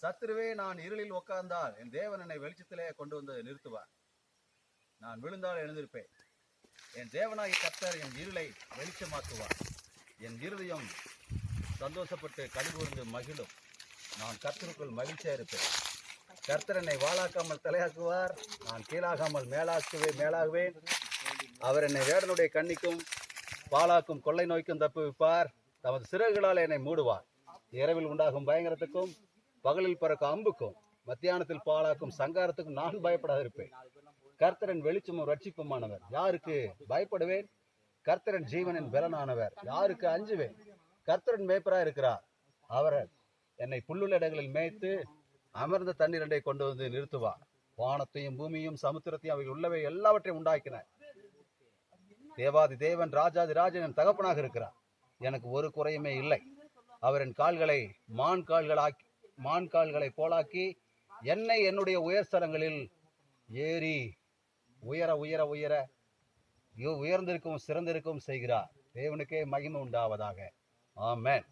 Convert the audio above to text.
சத்துருவே, நான் இருளில் உட்கார்ந்தால் என் தேவன் என்னை வெளிச்சத்திலே கொண்டு வந்து நிறுத்துவார். நான் விழுந்தால் எழுந்திருப்பேன். என் தேவனாகிய கர்த்தர் என் இருளை வெளிச்சமாக்குவார். என் இருதயம் சந்தோஷப்பட்டு கலிகூர்ந்து மகிழும். நான் கர்த்தருக்குள் மகிழ்ச்சியா இருப்பேன். கர்த்தர் என்னை வாளாக்காமல் தலையாக்குவார். நான் கீழாகாமல் மேலாகுவேன். அவர் என்னை வேடனுடைய கண்ணிக்கும் பாலாக்கும் கொள்ளை நோய்க்கும் தப்புவிப்பார். தமது சிறகுகளால் என்னை மூடுவார். இரவில் உண்டாகும் பயங்கரத்துக்கும் பகலில் பறக்கும் அம்புக்கும் மத்தியானத்தில் பாலாக்கும் சங்காரத்துக்கும் நான் பயப்படாதிருப்பேன். கர்த்தரின் வெளிச்சமும் ரட்சிப்புமானவர், யாருக்கு பயப்படுவேன்? கர்த்தரின் ஜீவனின் பலனானவர், யாருக்கு அஞ்சுவேன்? கர்த்தரின் மேய்ப்பராய் இருக்கிறார். அவர் என்னை புல்லுள்ள இடங்களில் மேய்த்து அமர்ந்த தண்ணீரண்டை கொண்டு வந்து நிறுத்துவார். வானத்தையும் பூமியும் சமுத்திரத்தையும் அவை உள்ளவை எல்லாவற்றையும் உண்டாக்கினார். தேவாதி தேவன் ராஜாதி ராஜன் என் தகப்பனாக இருக்கிறார். எனக்கு ஒரு குறையுமே இல்லை. அவர் என் கால்களை மான் கால்களை போலாக்கி என்னை என்னுடைய உயர்ஸ்தலங்களில் ஏறி உயர உயர உயர உயர்ந்திருக்கும் சிறந்திருக்கும் செய்கிறார். தேவனுக்கே மகிமை உண்டாவதாக. ஆமென்.